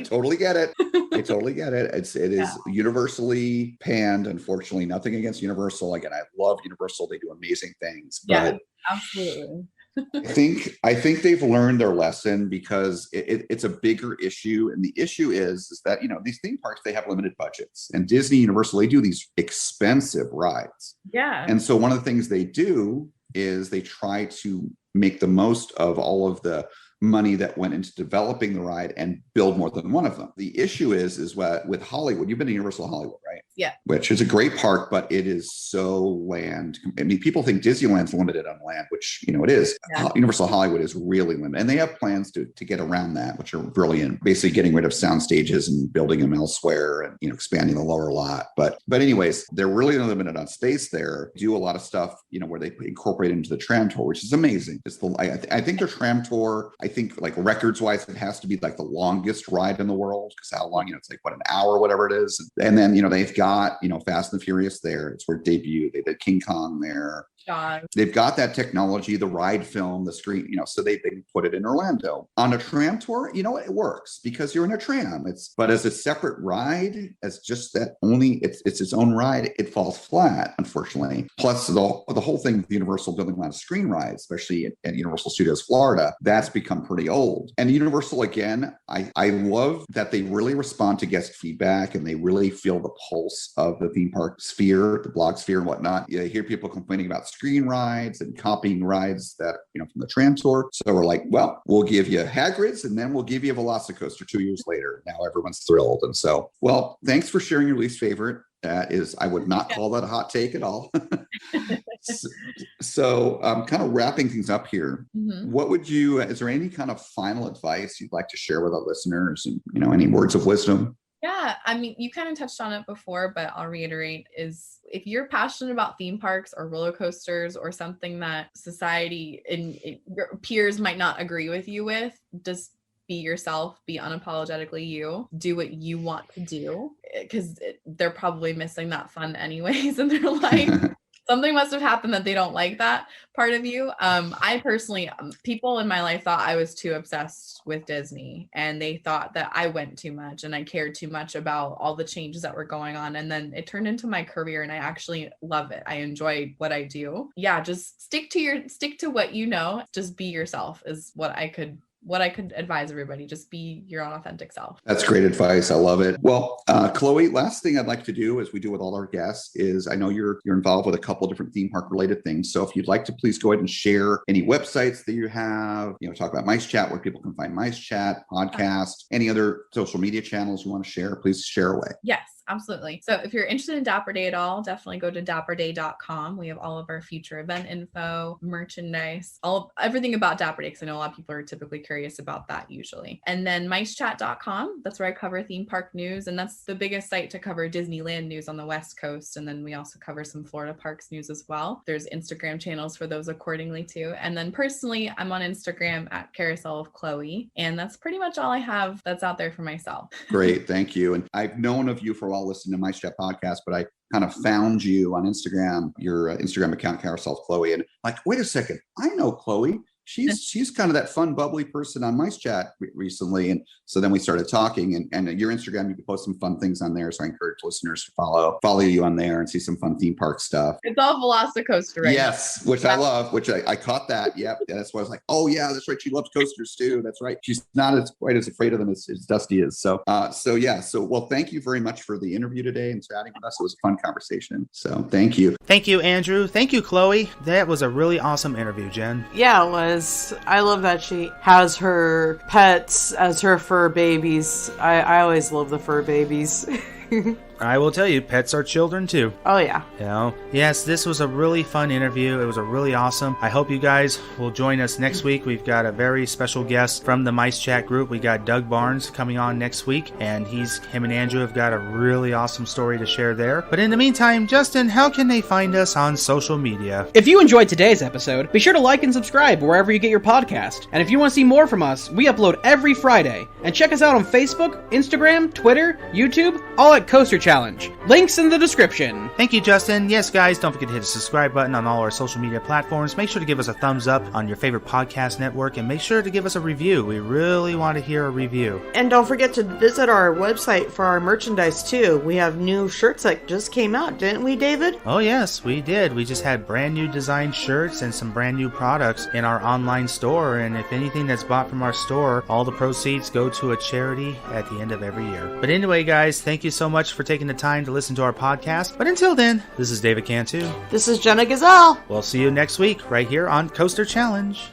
totally get it. It is universally panned. Unfortunately, nothing against Universal. Again, I love Universal. They do amazing things. But absolutely. I think they've learned their lesson because it's a bigger issue, and the issue is that these theme parks, they have limited budgets, and Disney, Universal, they do these expensive rides. Yeah. And so one of the things they do is they try to make the most of all of the money that went into developing the ride and build more than one of them. The issue is what with Hollywood, you've been to Universal Hollywood, right? Yeah. Which is a great park, but it is so land. I mean, people think Disneyland's limited on land, which, it is. Yeah. Universal Hollywood is really limited. And they have plans to get around that, which are brilliant. Basically getting rid of sound stages and building them elsewhere and, expanding the lower lot. But anyways, they're really limited on space there. Do a lot of stuff, where they incorporate into the tram tour, which is amazing. I think their tram tour, I think like records wise, it has to be like the longest ride in the world, because how long, it's like an hour, whatever it is. And then, they've got, Fast and the Furious there. It's where it debuted. They did King Kong there. God. They've got that technology, the ride film, the screen, so they put it in Orlando. On a tram tour, it works because you're in a tram. But as a separate ride, as just that only, it's its own ride, it falls flat, unfortunately. Plus the whole thing with Universal building a lot of screen rides, especially at Universal Studios Florida, that's become pretty old. And Universal, again, I love that they really respond to guest feedback and they really feel the pulse of the theme park sphere, the blog sphere and whatnot. You hear people complaining about screen rides and copying rides that, from the tram tour. So we're like, well, we'll give you Hagrid's and then we'll give you a Velocicoaster 2 years later. Now everyone's thrilled. And so, well, thanks for sharing your least favorite. That is, I would not call that a hot take at all. So kind of wrapping things up here, what would you, is there any kind of final advice you'd like to share with our listeners and, any words of wisdom? Yeah, I mean, you kind of touched on it before, but I'll reiterate is if you're passionate about theme parks or roller coasters or something that society and your peers might not agree with you with, just be yourself, be unapologetically you, do what you want to do, because they're probably missing that fun anyways in their life. Something must have happened that they don't like that part of you. I personally, people in my life thought I was too obsessed with Disney, and they thought that I went too much and I cared too much about all the changes that were going on. And then it turned into my career, and I actually love it. I enjoy what I do. Yeah, just stick to what you know. Just be yourself is what I could advise everybody. Just be your own authentic self. That's great advice. I love it. Well, Chloe, last thing I'd like to do, as we do with all our guests, is I know you're involved with a couple different theme park related things. So if you'd like to please go ahead and share any websites that you have, talk about Mice Chat, where people can find Mice Chat, podcast, any other social media channels you want to share, please share away. Yes. Absolutely. So if you're interested in Dapper Day at all, definitely go to dapperday.com. We have all of our future event info, merchandise, everything about Dapper Day, because I know a lot of people are typically curious about that usually. And then micechat.com, that's where I cover theme park news, and that's the biggest site to cover Disneyland news on the West Coast. And then we also cover some Florida parks news as well. There's Instagram channels for those accordingly too. And then personally, I'm on Instagram at Carousel of Chloe, and that's pretty much all I have that's out there for myself. Great. Thank you. And I've known of you for a while, listening to Mice Chat podcast, but I kind of found you on Instagram, your Instagram account, Carousel of Chloe, and like, wait a second, I know Chloe. She's kind of that fun, bubbly person on Mice Chat recently. And so then we started talking, and your Instagram, you can post some fun things on there. So I encourage listeners to follow you on there and see some fun theme park stuff. It's all Velocicoaster right Yes, which I love, which I caught that. Yep. Yeah, that's why I was like, oh yeah, that's right. She loves coasters too. That's right. She's not quite as afraid of them as Dusty is. So yeah. So, well, thank you very much for the interview today and chatting with us. It was a fun conversation. So thank you. Thank you, Andrew. Thank you, Chloe. That was a really awesome interview, Jen. Yeah, it was. I love that she has her pets as her fur babies. I always love the fur babies. I will tell you, pets are children too. Oh, yeah. Yes, this was a really fun interview. It was a really awesome. I hope you guys will join us next week. We've got a very special guest from the Mice Chat group. We got Doug Barnes coming on next week, and him and Andrew have got a really awesome story to share there. But in the meantime, Justin, how can they find us on social media? If you enjoyed today's episode, be sure to like and subscribe wherever you get your podcast. And if you want to see more from us, we upload every Friday. And check us out on Facebook, Instagram, Twitter, YouTube, all at Coaster Challenge. Links in the description. Thank you, Justin. Yes, guys, don't forget to hit the subscribe button on all our social media platforms. Make sure to give us a thumbs up on your favorite podcast network, and make sure to give us a review. We really want to hear a review. And don't forget to visit our website for our merchandise too. We have new shirts that just came out, didn't we, David? Oh yes, we did. We just had brand new design shirts and some brand new products in our online store, and if anything that's bought from our store, all the proceeds go to a charity at the end of every year. But anyway, guys, thank you so much for taking the time to listen to our podcast. But until then, this is David Cantu. This is Jenna Gazelle. We'll see you next week right here on Coaster Challenge.